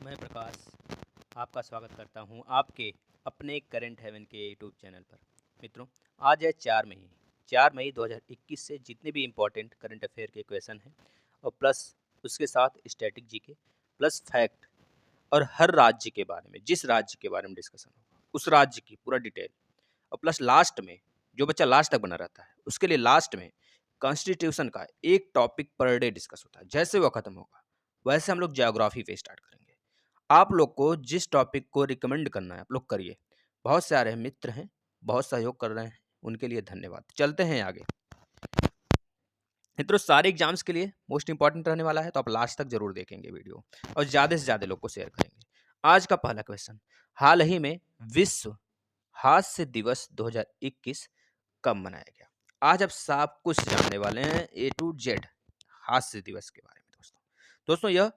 मैं प्रकाश आपका स्वागत करता हूं आपके अपने करंट हेवन के यूट्यूब चैनल पर। मित्रों, आज है 4 मई 2021 से जितने भी इम्पोर्टेंट करंट अफेयर के क्वेश्चन हैं और प्लस उसके साथ स्टैटिक जीके प्लस फैक्ट और हर राज्य के बारे में, जिस राज्य के बारे में डिस्कशन होगा उस राज्य की पूरा डिटेल और प्लस लास्ट में जो बच्चा लास्ट तक बना रहता है उसके लिए लास्ट में कॉन्स्टिट्यूशन का एक टॉपिक पर डे डिस्कस होता है। जैसे वो खत्म होगा वैसे हम लोग ज्योग्राफी पे स्टार्ट करेंगे। आप लोग को जिस टॉपिक को रिकमेंड करना है आप लोग करिए। बहुत सारे मित्र हैं, बहुत सहयोग कर रहे हैं, उनके लिए धन्यवाद। चलते हैं आगे। मित्रों, सारे एग्जाम्स के लिए मोस्ट इंपॉर्टेंट रहने वाला है, तो आप लास्ट तक जरूर देखेंगे वीडियो और ज़्यादा से ज़्यादा लोग को शेयर करेंगे। आज का पहला क्वेश्चन, हाल ही में विश्व हास्य दिवस 2021 कब मनाया गया? आज आप सब कुछ जानने वाले हैं ए टू जेड हास्य दिवस के बारे में। दोस्तों यह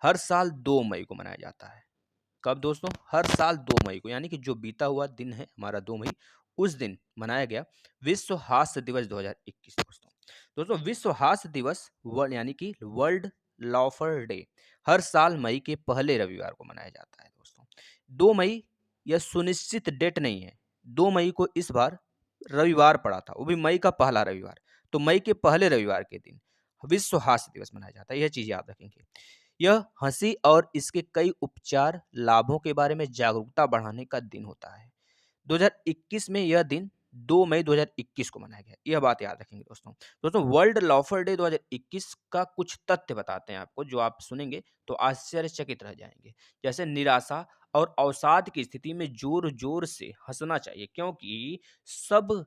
हर साल 2 मई को मनाया जाता है। कब दोस्तों? हर साल 2 मई को, यानी कि जो बीता हुआ दिन है हमारा 2 मई, उस दिन मनाया गया विश्व हास्य दिवस 2021। दोस्तों विश्व हास्य दिवस वर्ल्ड यानी कि वर्ल्ड लॉफर डे हर साल मई के पहले रविवार को मनाया जाता है। दोस्तों 2 मई यह सुनिश्चित डेट नहीं है। 2 मई को इस बार रविवार पड़ा था, वो भी मई का पहला रविवार, तो मई के पहले रविवार के दिन विश्व हास्य दिवस मनाया जाता है। यह चीज याद रखेंगे। यह हंसी और इसके कई उपचार लाभों के बारे में जागरूकता बढ़ाने का दिन होता है। 2021 में यह दिन 2 मई 2021 को मनाया गया। यह बात याद रखेंगे दोस्तों वर्ल्ड लॉफर डे 2021 का कुछ तथ्य बताते हैं आपको, जो आप सुनेंगे तो आश्चर्यचकित रह जाएंगे। जैसे निराशा और अवसाद की स्थिति में जोर जोर से हंसना चाहिए, क्योंकि सब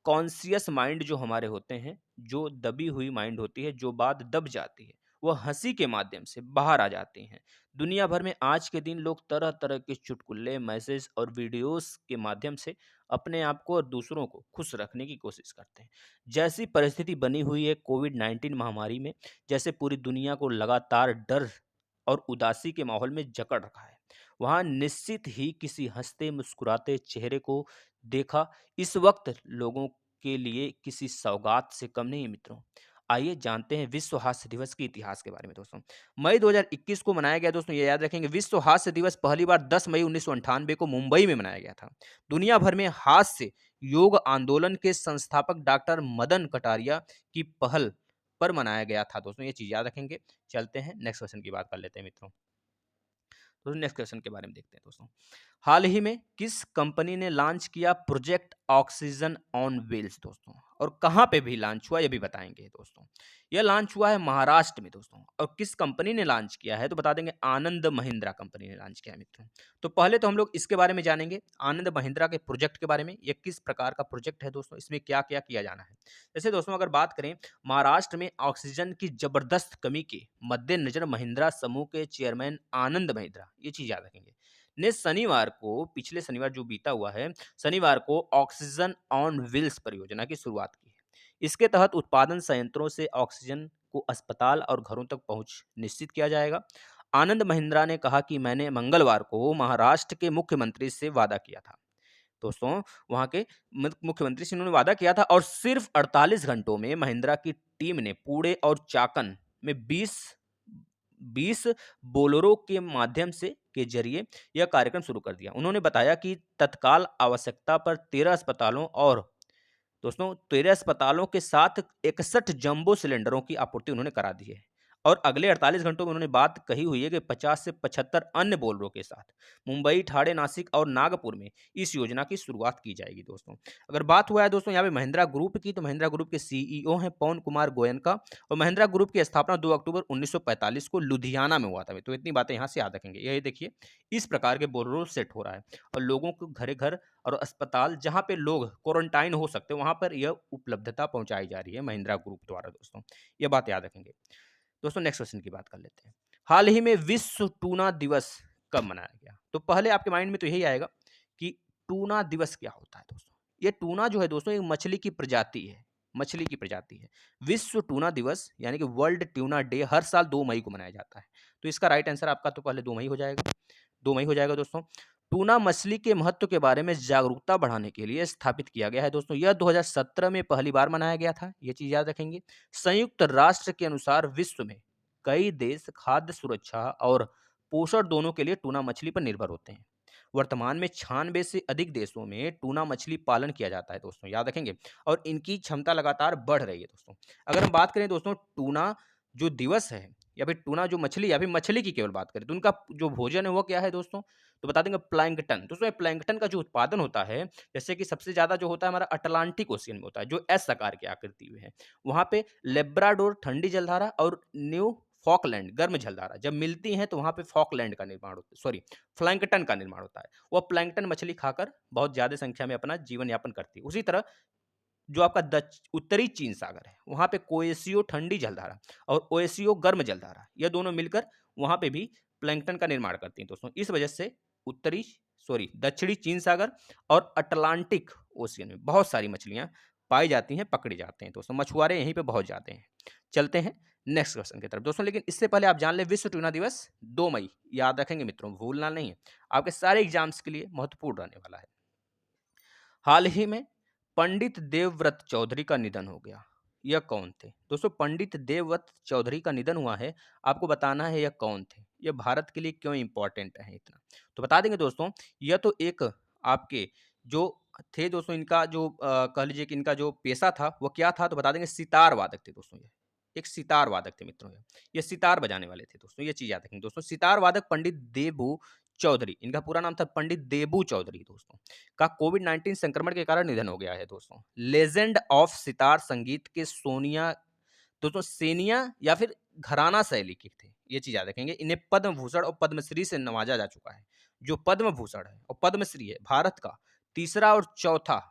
कॉन्शियस माइंड जो हमारे होते हैं, जो दबी हुई माइंड होती है, जो बात दब जाती है, वह हंसी के माध्यम से बाहर आ जाती हैं। दुनिया भर में आज के दिन लोग तरह तरह के चुटकुले, मैसेज और वीडियोस के माध्यम से अपने आप को और दूसरों को खुश रखने की कोशिश करते हैं। जैसी परिस्थिति बनी हुई है कोविड-19 महामारी में, जैसे पूरी दुनिया को लगातार डर और उदासी के माहौल में जकड़ रखा है, वहाँ निश्चित ही किसी हंसते मुस्कुराते चेहरे को देखा इस वक्त लोगों के लिए किसी सौगात से कम नहीं है। मित्रों, आइए जानते हैं विश्व हास्य दिवस के इतिहास के बारे में। दोस्तों मई 2021 को मनाया गया। दोस्तों ये याद रखेंगे, विश्व हास्य दिवस पहली बार 10 मई 1998 को मुंबई में मनाया गया था। दुनिया भर में हास्य योग आंदोलन के संस्थापक डॉक्टर मदन कटारिया की पहल पर मनाया गया था। दोस्तों ये चीज याद रखेंगे। चलते हैं नेक्स्ट क्वेश्चन की बात कर लेते हैं मित्रों। तो नेक्स्ट क्वेश्चन के बारे में देखते हैं दोस्तों। हाल ही में किस कंपनी ने लॉन्च किया प्रोजेक्ट ऑक्सीजन ऑन व्हील्स? दोस्तों और कहां पे भी लॉन्च हुआ, ये भी बताएंगे दोस्तों। यह लॉन्च हुआ है महाराष्ट्र में दोस्तों। और किस कंपनी ने लॉन्च किया है तो बता देंगे, आनंद महिंद्रा कंपनी ने लॉन्च किया है मित्रों। तो पहले तो हम लोग इसके बारे में जानेंगे, आनंद महिंद्रा के प्रोजेक्ट के बारे में। ये किस प्रकार का प्रोजेक्ट है दोस्तों, इसमें क्या क्या किया जाना है। जैसे दोस्तों अगर बात करें, महाराष्ट्र में ऑक्सीजन की जबरदस्त कमी के मद्देनजर महिंद्रा समूह के चेयरमैन आनंद महिंद्रा, ये चीज याद रखेंगे, ने शनिवार को, पिछले शनिवार जो बीता हुआ है, शनिवार को ऑक्सीजन ऑन व्हील्स परियोजना की शुरुआत की है। इसके तहत उत्पादन संयंत्रों से ऑक्सीजन को अस्पताल और घरों तक पहुंच निश्चित किया जाएगा। आनंद महिंद्रा ने कहा कि मैंने मंगलवार को महाराष्ट्र के मुख्यमंत्री से वादा किया था। दोस्तों वहां के मुख्यमंत्री से उन्होंने वादा किया था और सिर्फ 48 घंटों में महिंद्रा की टीम ने पुणे और चाकन में 20 बोलेरो के माध्यम से के जरिए यह कार्यक्रम शुरू कर दिया। उन्होंने बताया कि तत्काल आवश्यकता पर 13 अस्पतालों और दोस्तों 13 अस्पतालों के साथ 61 जंबो सिलेंडरों की आपूर्ति उन्होंने करा दी है। और अगले 48 घंटों में उन्होंने बात कही हुई है कि 50 से 75 अन्य बोलेरो के साथ मुंबई, ठाणे, नासिक और नागपुर में इस योजना की शुरुआत की जाएगी। दोस्तों अगर बात हुआ है दोस्तों यहाँ पे महिंद्रा ग्रुप की, तो महिंद्रा ग्रुप के सीईओ हैं पवन कुमार गोयनका। और महिंद्रा ग्रुप की स्थापना 2 अक्टूबर 1945 को लुधियाना में हुआ था। तो इतनी बातें यहाँ से याद रखेंगे। ये देखिए इस प्रकार के बोलेरो सेट हो रहा है और लोगों को घरे घर और अस्पताल जहां पे लोग क्वारंटाइन हो सकते हैं वहां पर यह उपलब्धता पहुंचाई जा रही है महिंद्रा ग्रुप द्वारा। दोस्तों यह बात याद रखेंगे। दोस्तों नेक्स्ट क्वेश्चन की बात कर लेते हैं। हाल ही में विश्व टूना दिवस कब मनाया गया? तो पहले आपके माइंड में तो यही आएगा कि टूना दिवस क्या होता है। दोस्तों ये टूना जो है दोस्तों एक मछली की प्रजाति है, मछली की प्रजाति है। विश्व टूना दिवस यानी कि वर्ल्ड ट्यूना डे हर साल 2 मई को मनाया जाता है। तो इसका राइट आंसर आपका तो पहले 2 मई हो जाएगा, 2 मई हो जाएगा। दोस्तों टूना मछली के महत्व के बारे में जागरूकता बढ़ाने के लिए स्थापित किया गया है। दोस्तों यह 2017 में पहली बार मनाया गया था, यह चीज याद रखेंगे। संयुक्त राष्ट्र के अनुसार विश्व में कई देश खाद्य सुरक्षा और पोषण दोनों के लिए टूना मछली पर निर्भर होते हैं। वर्तमान में 96 से अधिक देशों में टूना मछली पालन किया जाता है दोस्तों, याद रखेंगे। और इनकी क्षमता लगातार बढ़ रही है दोस्तों। अगर हम बात करें दोस्तों टूना जो दिवस है या फिर टूना जो मछली या फिर मछली की केवल बात करें तो उनका जो भोजन है वो क्या है दोस्तों, तो बता देंगे प्लैंकटन। दोस्तों ये प्लैंकटन का जो उत्पादन होता है, जैसे कि सबसे ज्यादा जो होता है हमारा अटलांटिक ओशियन में होता है, जो एस आकार की आकृति में है। वहां पे लेब्राडोर ठंडी जलधारा और न्यू फॉकलैंड गर्म जलधारा जब मिलती हैं तो वहां पे फॉकलैंड का निर्माण होता है, सॉरी प्लैंकटन का निर्माण होता है। वह प्लैंकटन मछली खाकर बहुत ज्यादा संख्या में अपना जीवन यापन करती है। उसी तरह जो आपका उत्तरी चीन सागर है वहां पे कोएसियो ठंडी जलधारा और ओएसियो गर्म जलधारा, यह दोनों मिलकर वहां पे भी प्लैंकटन का निर्माण करती हैं दोस्तों। इस वजह से उत्तरी सॉरी दक्षिणी चीन सागर और अटलांटिक ओशियन में बहुत सारी मछलियां पाई जाती हैं, पकड़ी जाते हैं दोस्तों। मछुआरे यहीं पे बहुत जाते हैं। चलते हैं नेक्स्ट क्वेश्चन की तरफ दोस्तों, लेकिन इससे पहले आप जान ले विश्व टूना दिवस 2 मई, याद रखेंगे मित्रों, भूलना नहीं है। आपके सारे एग्जाम्स के लिए महत्वपूर्ण रहने वाला है। हाल ही में पंडित देवव्रत चौधरी का निधन हो गया। यह कौन थे दोस्तों? पंडित देवव्रत चौधरी का निधन हुआ है, आपको बताना है यह कौन थे, यह भारत के लिए क्यों इंपॉर्टेंट है इतना, तो बता देंगे दोस्तों। यह तो एक आपके जो थे दोस्तों, इनका जो कह लीजिए कि इनका जो पेशा था वो क्या था, तो बता देंगे सितार वादक थे दोस्तों। ये एक सितार वादक थे मित्रों, ये सितार बजाने वाले थे दोस्तों। ये चीज याद रखेंगे दोस्तों। सितार वादक पंडित देबू चौधरी, इनका पूरा नाम था पंडित देबू चौधरी दोस्तों, का कोविड-19 संक्रमण के कारण निधन हो गया है दोस्तों। लेजेंड ऑफ सितार संगीत के सोनिया दोस्तों सेनिया या फिर घराना शैली के थे, ये चीज याद रखेंगे। इन्हें पद्म भूषण और पद्मश्री से नवाजा जा चुका है। जो पद्म भूषण है और पद्मश्री है भारत का तीसरा और चौथा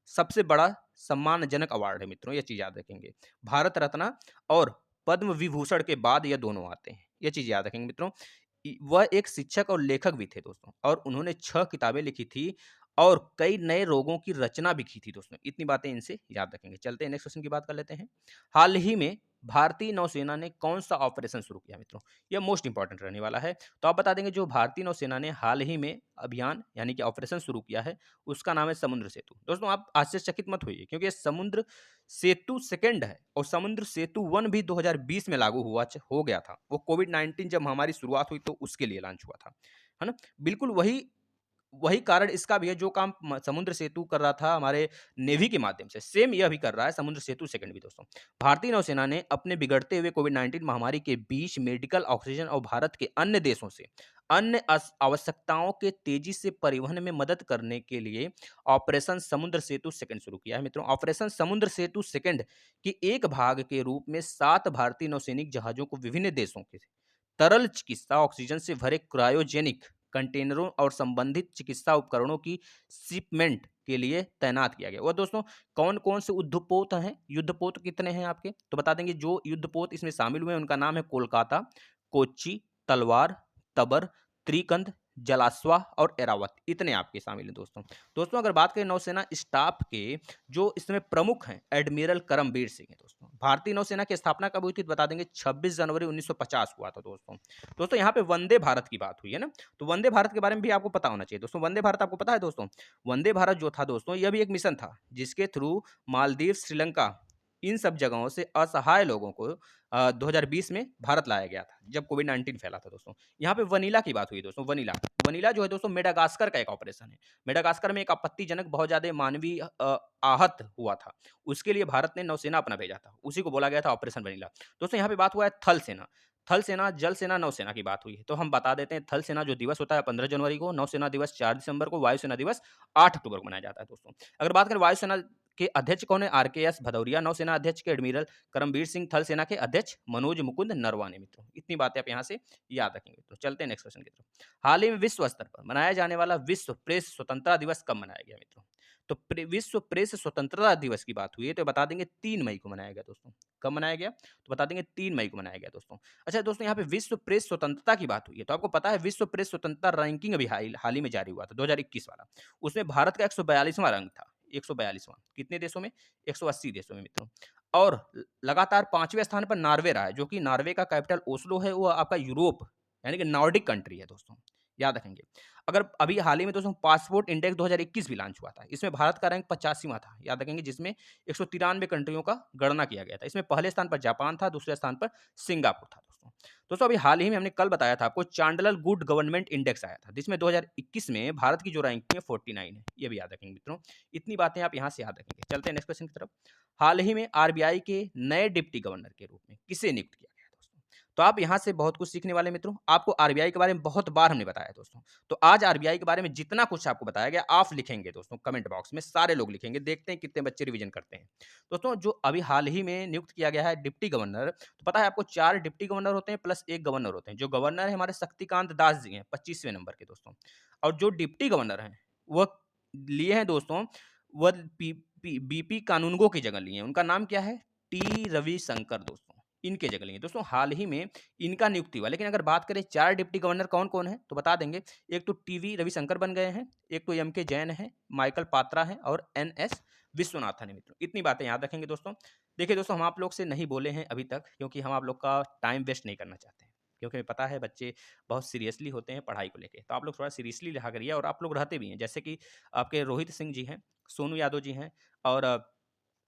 सबसे बड़ा सम्मानजनक अवार्ड है मित्रों, ये चीज याद रखेंगे। भारत रत्न और पद्म विभूषण के बाद ये दोनों आते हैं, ये चीज याद रखेंगे मित्रों। वह एक शिक्षक और लेखक भी थे दोस्तों, और उन्होंने 6 किताबें लिखी थी और कई नए रोगों की रचना भी की थी दोस्तों। इतनी बातें इनसे याद रखेंगे। चलते हैं नेक्स्ट क्वेश्चन की बात कर लेते हैं। हाल ही में भारतीय नौसेना ने कौन सा ऑपरेशन शुरू किया मित्रों? यह मोस्ट इंपॉर्टेंट रहने वाला है। तो आप बता देंगे जो भारतीय नौसेना ने हाल ही में अभियान यानी कि ऑपरेशन शुरू किया है उसका नाम है समुद्र सेतु। दोस्तों आप आश्चर्यचकित मत होइए, क्योंकि ये समुद्र सेतु सेकंड है और समुद्र सेतु 1 भी 2020 में लागू हो गया था। वो कोविड-19 जब हमारी शुरुआत हुई तो उसके लिए लॉन्च हुआ था, है ना? बिल्कुल वही वही कारण इसका भी है, जो काम समुद्र सेतु कर रहा था हमारे नेवी के माध्यम से, सेम यह भी कर रहा है समुद्र सेतु सेकंड भी दोस्तों। भारतीय नौसेना ने अपने बिगड़ते हुए कोविड-19 महामारी के बीच मेडिकल ऑक्सीजन और भारत के अन्य देशों से अन्य आवश्यकताओं के तेजी से परिवहन में मदद करने के लिए ऑपरेशन समुद्र सेतु सेकंड शुरू किया है मित्रों। ऑपरेशन समुद्र सेतु सेकंड के एक भाग के रूप में 7 भारतीय नौसैनिक जहाजों को विभिन्न देशों के तरल चिकित्सा ऑक्सीजन से भरे क्रायोजेनिक कंटेनरों और संबंधित चिकित्सा उपकरणों की शिपमेंट के लिए तैनात किया गया। वह दोस्तों कौन कौन से युद्धपोत हैं, युद्धपोत कितने हैं आपके, तो बता देंगे। जो युद्धपोत इसमें शामिल हुए हैं उनका नाम है कोलकाता, कोच्चि, तलवार, तबर, त्रिकंद, जलाश्वा और एरावत, इतने आपके शामिल हैं दोस्तों। दोस्तों अगर बात करें नौसेना स्टाफ के जो इसमें प्रमुख हैं, एडमिरल करमबीर सिंह है दोस्तों। भारतीय नौसेना की स्थापना कब हुई थी, बता देंगे 26 जनवरी 1950 हुआ था दोस्तों। दोस्तों यहाँ पे वंदे भारत की बात हुई है ना, तो वंदे भारत के बारे में भी आपको पता होना चाहिए दोस्तों। वंदे भारत आपको पता है दोस्तों? वंदे भारत जो था दोस्तों, यह भी एक मिशन था जिसके थ्रू मालदीव, श्रीलंका, इन सब जगहों से असहाय लोगों को 2020 में भारत लाया गया था जब कोविड-19 फैला था दोस्तों। यहाँ पे वनीला की बात हुई दोस्तों। वनीला वनीला जो है दोस्तों मेडागास्कर का एक ऑपरेशन है। मेडागास्कर में एक आपत्तिजनक बहुत ज्यादा मानवीय आहत हुआ था, उसके लिए भारत ने नौसेना अपना भेजा था, उसी को बोला गया था ऑपरेशन वनीला। दोस्तों यहाँ पे बात हुआ है थल सेना, थल सेना, जल सेना, नौसेना की बात हुई है। तो हम बता देते हैं थल सेना जो दिवस होता है 15 जनवरी को, नौसेना दिवस 4 दिसंबर को, वायुसेना दिवस 8 अक्टूबर को मनाया जाता है दोस्तों। अगर बात करें वायुसेना के अध्यक्ष कौन है, आरकेएस भदौरिया, नौसेना अध्यक्ष के एडमिरल करमबीर सिंह, थल सेना के अध्यक्ष मनोज मुकुंद नरवाने मित्रों। इतनी बातें आप यहाँ से याद रखेंगे। तो चलते हैं नेक्स्ट क्वेश्चन की तरफ। हाल ही में विश्व स्तर पर मनाया जाने वाला विश्व प्रेस स्वतंत्रता दिवस कब मनाया गया मित्रों? तो विश्व प्रेस स्वतंत्रता दिवस की बात हुई है तो बता देंगे 3 मई को मनाया गया दोस्तों। कब मनाया गया, तो बता देंगे 3 मई को मनाया गया दोस्तों। अच्छा दोस्तों यहाँ पे विश्व प्रेस स्वतंत्रता की बात हुई है तो आपको पता है विश्व प्रेस स्वतंत्रता रैंकिंग अभी हाल ही में जारी हुआ था 2021 वाला। उसमें भारत का 142वां रैंक था, 142वां। कितने देशों में? 180 देशों में मित्रों। और लगातार 5वें स्थान पर नॉर्वे रहा है, जो कि नॉर्वे का कैपिटल ओस्लो है, वो आपका यूरोप यानी कि नॉर्डिक कंट्री है दोस्तों, याद रखेंगे। अगर अभी हाल ही में दोस्तों पासपोर्ट इंडेक्स 2021 भी लॉन्च हुआ था, इसमें भारत का रैंक 85वां था, याद रखेंगे, जिसमें 193 कंट्रियों का गणना किया गया था। इसमें पहले स्थान पर जापान था, दूसरे स्थान पर सिंगापुर था दोस्तों। दोस्तों अभी हाल ही में हमने कल बताया था आपको चांडलर गुड गवर्नमेंट इंडेक्स आया था, जिसमें 2021 में भारत की जो रैंकिंग है 49 है। ये भी याद रखेंगे मित्रों, इतनी बातें आप यहाँ से याद रखेंगे। चलते हैं नेक्स्ट क्वेश्चन की तरफ। हाल ही में आरबीआई के नए डिप्टी गवर्नर के रूप में किसे नियुक्त किया गया दोस्तों? तो आप यहाँ से बहुत कुछ सीखने वाले मित्रों। आपको आरबीआई के बारे में बहुत बार हमने बताया दोस्तों, तो आज आरबीआई के बारे में जितना कुछ आपको बताया गया आप लिखेंगे दोस्तों, कमेंट बॉक्स में सारे लोग लिखेंगे। देखते हैं कितने बच्चे रिवीजन करते हैं। दोस्तों जो अभी हाल ही में नियुक्त किया गया है डिप्टी गवर्नर, तो पता है आपको 4 डिप्टी गवर्नर होते हैं प्लस 1 गवर्नर होते हैं। जो गवर्नर है हमारे शक्तिकांत दास जी हैं 25वें नंबर के दोस्तों, और जो डिप्टी गवर्नर हैं वह लिए हैं दोस्तों, वह बीपी कानूनगो की जगह लिए हैं। उनका नाम क्या है? टी रविशंकर दोस्तों, इनके जगह लिए दोस्तों। हाल ही में इनका नियुक्ति हुआ। लेकिन अगर बात करें 4 डिप्टी गवर्नर कौन कौन है तो बता देंगे। एक तो टीवी रविशंकर बन गए हैं, एक तो एम के जैन है, माइकल पात्रा है और एन एस विश्वनाथन है मित्रों। इतनी बातें याद रखेंगे दोस्तों। देखिए दोस्तों, हम आप लोग से नहीं बोले हैं अभी तक, क्योंकि हम आप लोग का टाइम वेस्ट नहीं करना चाहते हैं, क्योंकि हमें पता है बच्चे बहुत सीरियसली होते हैं पढ़ाई को लेके। तो आप लोग थोड़ा सीरियसली रहा करिए, और आप लोग रहते भी हैं। जैसे कि आपके रोहित सिंह जी हैं, सोनू यादव जी हैं, और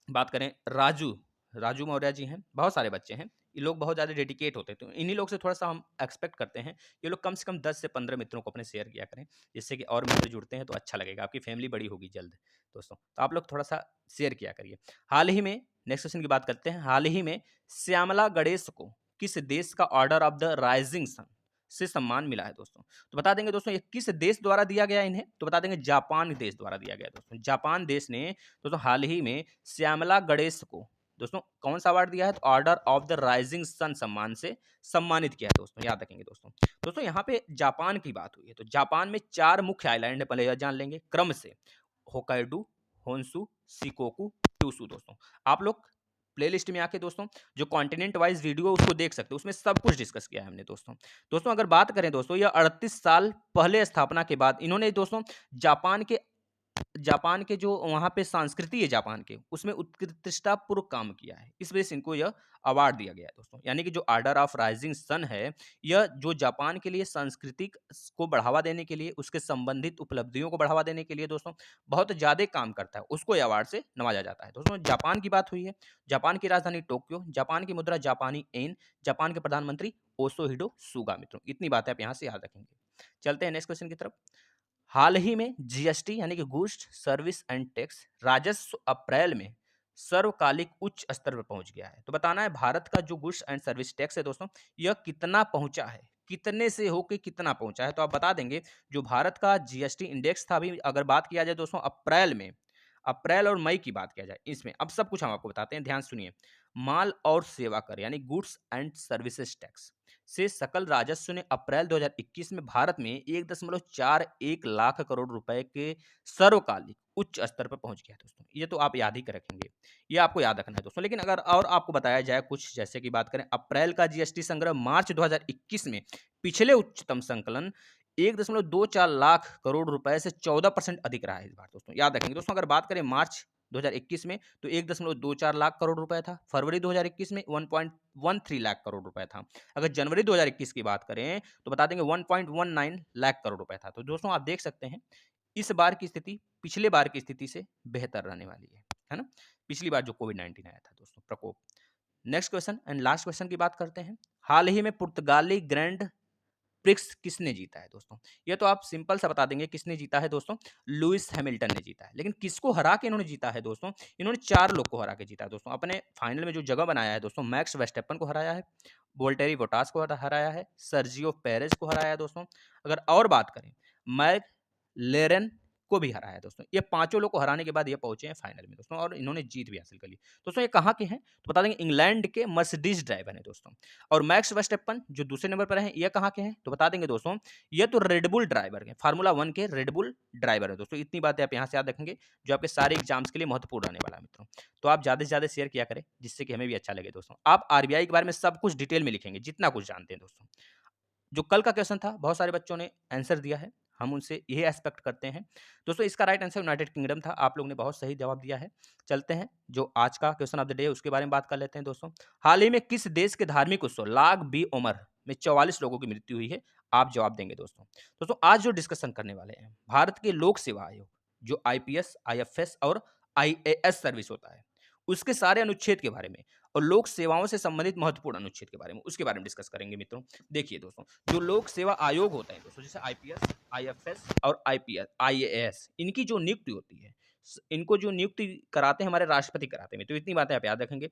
बात करें राजू राजू मौर्य जी हैं, बहुत सारे बच्चे हैं। ये लोग बहुत ज़्यादा डेडिकेट होते हैं, तो इन्हीं लोग से थोड़ा सा हम एक्सपेक्ट करते हैं। ये लोग कम से कम 10 से 15 मित्रों को अपने शेयर किया करें, जिससे कि और मित्र जुड़ते हैं तो अच्छा लगेगा। आपकी फैमिली बड़ी होगी जल्द दोस्तों, तो आप लोग थोड़ा सा शेयर किया करिए। हाल ही में नेक्स्ट क्वेश्चन की बात करते हैं। हाल ही में श्यामला गणेश को किस देश का order of the rising sun से सम्मान मिला है दोस्तों? तो बता देंगे दोस्तों, ये किस देश द्वारा दिया गया इन्हें, तो बता देंगे जापान देश द्वारा दिया गया दोस्तों। जापान देश ने दोस्तों हाल ही में श्यामला गणेश को दोस्तों कौन सा अवार्ड दिया है? तो order of the rising sun सम्मान से सम्मानित किया है दोस्तों। याद रखेंगे दोस्तों। दोस्तों यहाँ पे जापान की बात हुई है, तो जापान में 4 मुख्य आइलैंड है, पहले यह जान लेंगे क्रम से। होकाइडो, होन्शु, शिकोकू, क्यूशू दोस्तों। आप लोग प्लेलिस्ट में आके दोस्तों जो कॉन्टिनेंट वाइज वीडियो उसको देख सकते हो, उसमें सब कुछ डिस्कस किया है हमने दोस्तों। दोस्तों अगर बात करें दोस्तों, यह 38 साल पहले स्थापना के बाद इन्होंने दोस्तों जापान के जो वहाँ पे संस्कृति है जापान के, उसमें उत्कृष्टतापूर्वक काम किया है। इस वजह से इनको यह अवार्ड दिया गया है दोस्तों। यानी कि जो ऑर्डर ऑफ राइजिंग सन है, यह जो जापान के लिए सांस्कृतिक को बढ़ावा देने के लिए, उसके संबंधित उपलब्धियों को बढ़ावा देने के लिए दोस्तों बहुत ज़्यादा काम करता है, उसको यह अवार्ड से नवाजा जाता है दोस्तों। जापान की बात हुई है, जापान की राजधानी टोक्यो, जापान की मुद्रा जापानी एन, जापान के प्रधानमंत्री ओशोहिडो सुगा मित्रों। इतनी बातें आप यहाँ से याद रखेंगे। चलते हैं नेक्स्ट क्वेश्चन की तरफ। हाल ही में जीएसटी यानी कि गुड्स सर्विस एंड टैक्स राजस्व अप्रैल में सर्वकालिक उच्च स्तर पर पहुंच गया है। तो बताना है भारत का जो गुड्स एंड सर्विस टैक्स है दोस्तों, यह कितना पहुंचा है, कितने से होके कितना पहुंचा है। तो आप बता देंगे जो भारत का जीएसटी इंडेक्स था, अभी अगर बात किया जाए दोस्तों अप्रैल में, अप्रैल और मई की बात किया जाए इसमें, अब सब कुछ हम आपको बताते हैं, ध्यान सुनिए। माल और सेवा कर यानी गुड्स एंड सर्विसेज टैक्स से सकल राजस्व ने अप्रैल 2021 में भारत में 1.41 लाख करोड़ रुपए के सर्वकालिक उच्च स्तर पर पहुंच गया दोस्तों। ये तो आप याद ही कर रखेंगे, ये आपको याद रखना है दोस्तों। लेकिन अगर और आपको बताया जाए कुछ, जैसे कि बात करें अप्रैल का जीएसटी संग्रह मार्च 2021 में पिछले उच्चतम संकलन 1.24 लाख करोड़ रुपए से 14% अधिक रहा है इस बार दोस्तों। याद रखेंगे दोस्तों। अगर बात करें मार्च 2021 में तो 1.24 लाख करोड़ रुपए था, फरवरी 2021 में 1.13 लाख करोड़ रुपए था। अगर जनवरी 2021 की बात करें तो बता देंगे 1.19 लाख करोड़ रुपए था। तो दोस्तों आप देख सकते हैं इस बार की स्थिति पिछले बार की स्थिति से बेहतर रहने वाली है ना। पिछली बार जो कोविड-19 आया था दोस्तों प्रकोप। Next question and last question की बात करते हैं। हाल ही में पुर्तगाली ग्रैंड प्रिक्स किसने जीता है दोस्तों? ये तो आप सिंपल सा बता देंगे किसने जीता है दोस्तों, लुइस हैमिल्टन ने जीता है। लेकिन किसको हरा के इन्होंने जीता है दोस्तों? इन्होंने 4 लोग को हरा के जीता है दोस्तों। अपने फाइनल में जो जगह बनाया है दोस्तों, मैक्स वर्स्टेपन को हराया है, वोल्टेरी बोटास को हराया है, सर्जियो पेरेज को हराया है दोस्तों। अगर और बात करें मैक लेरेन को भी हराया है दोस्तों। ये पांचों लोग को हराने के बाद ये पहुंचे हैं फाइनल में दोस्तों, और इन्होंने जीत भी हासिल कर ली दोस्तों। ये कहाँ के हैं तो बता देंगे इंग्लैंड के मर्सिडीज ड्राइवर हैं दोस्तों। और मैक्स वर्स्टेपन जो दूसरे नंबर पर हैं, ये कहाँ के हैं तो बता देंगे दोस्तों, ये तो रेडबुल ड्राइवर हैं, फार्मूला 1 के रेडबुल ड्राइवर है दोस्तों। इतनी बातें आप यहाँ से याद रखेंगे जो आपके सारे एग्जाम्स के लिए महत्वपूर्ण रहने वाला है मित्रों। तो आप ज़्यादा से ज़्यादा शेयर किया करें, जिससे कि हमें भी अच्छा लगे दोस्तों। आप आरबीआई के बारे में सब कुछ डिटेल में लिखेंगे जितना कुछ जानते हैं दोस्तों। जो कल का क्वेश्चन था बहुत सारे बच्चों ने आंसर दिया है, हम उनसे यही एक्सपेक्ट करते हैं दोस्तों। इसका राइट आंसर यूनाइटेड किंगडम था, आप लोगों ने बहुत सही जवाब दिया है। चलते हैं जो आज का क्वेश्चन ऑफ द डे है उसके बारे में बात कर लेते हैं दोस्तों। हाल ही में किस देश के धार्मिक उत्सव लाग बी उमर में 44 लोगों की मृत्यु हुई है? आप जवाब देंगे दोस्तों। दोस्तों आज जो डिस्कशन करने वाले हैं, भारत के लोक सेवा आयोग जो आईपीएस, आईएफएस और आईएएस सर्विस होता है, उसके सारे अनुच्छेद के बारे में और लोक सेवाओं से संबंधित महत्वपूर्ण अनुच्छेद के बारे में, उसके बारे में डिस्कस करेंगे मित्रों। देखिए दोस्तों, जो लोक सेवा आयोग होता है दोस्तों, जैसे आईपीएस, आईएफएस और आईपीएस, आईएएस, इनकी जो नियुक्ति होती है, इनको जो नियुक्ति कराते हैं हमारे राष्ट्रपति कराते हैं। तो इतनी बातें आप याद रखेंगे।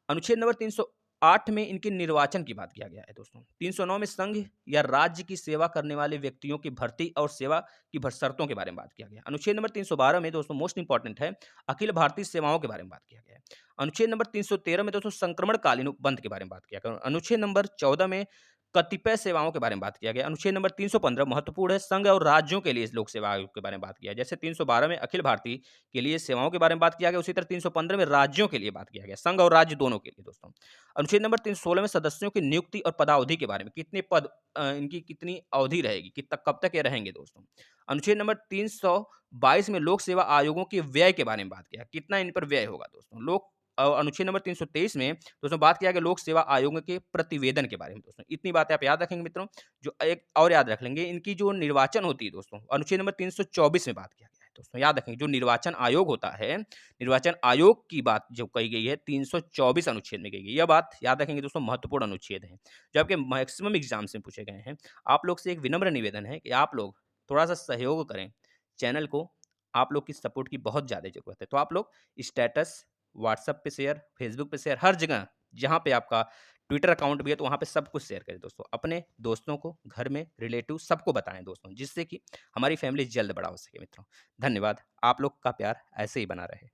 अनुच्छेद नंबर 308 में इनके निर्वाचन की बात किया गया है दोस्तों। 309 में संघ या राज्य की सेवा करने वाले व्यक्तियों की भर्ती और सेवा की शर्तों के बारे में बात किया गया। अनुच्छेद नंबर 312 में दोस्तों मोस्ट इंपॉर्टेंट है, अखिल भारतीय सेवाओं के बारे में बात किया गया है। अनुच्छेद नंबर 313 में दोस्तों संक्रमणकालीन उपबंध के बारे में बात किया गया। अनुच्छेद नंबर 14 में कतिपय सेवाओं के बारे में बात किया गया। अनुच्छेद नंबर 315 महत्वपूर्ण है, संघ और राज्यों के लिए लोक सेवा आयोग के बारे में बात किया। जैसे 312 में अखिल भारतीय के लिए सेवाओं के बारे में बात किया गया, उसी तरह 315 में राज्यों के लिए बात किया गया, संघ और राज्य दोनों के लिए दोस्तों। अनुच्छेद नंबर 316 में सदस्यों की नियुक्ति और पदावधि के बारे में, कितने पद इनकी कितनी अवधि रहेगी, कितना कब तक ये रहेंगे दोस्तों। अनुच्छेद नंबर 322 में लोक सेवा आयोगों के व्यय के बारे में बात किया, कितना इन पर व्यय होगा दोस्तों। अनुच्छेद नंबर 323 में दोस्तों बात किया गया लोक सेवा आयोगों के प्रतिवेदन के बारे में दोस्तों। इतनी बातें आप याद रखेंगे मित्रों। जो एक और याद रख लेंगे, इनकी जो निर्वाचन होती है दोस्तों, अनुच्छेद नंबर 324 में बात किया गया है दोस्तों। याद रखेंगे, जो निर्वाचन आयोग होता है, निर्वाचन आयोग की बात जो कही गई है 324 अनुच्छेद में कही गई। यह बात याद रखेंगे दोस्तों, महत्वपूर्ण अनुच्छेद है जो आपके मैक्सिमम एग्जाम से पूछे गए हैं। आप लोग से एक विनम्र निवेदन है कि आप लोग थोड़ा सा सहयोग करें चैनल को। आप लोग की सपोर्ट की बहुत ज़्यादा ज़रूरत है। तो आप लोग स्टेटस व्हाट्सएप पे शेयर, फेसबुक पे शेयर, हर जगह जहाँ पे आपका ट्विटर अकाउंट भी है तो वहाँ पे सब कुछ शेयर करें दोस्तों। अपने दोस्तों को, घर में रिलेटिव सबको बताएं दोस्तों, जिससे कि हमारी फैमिली जल्द बड़ा हो सके मित्रों। धन्यवाद। आप लोग का प्यार ऐसे ही बना रहे।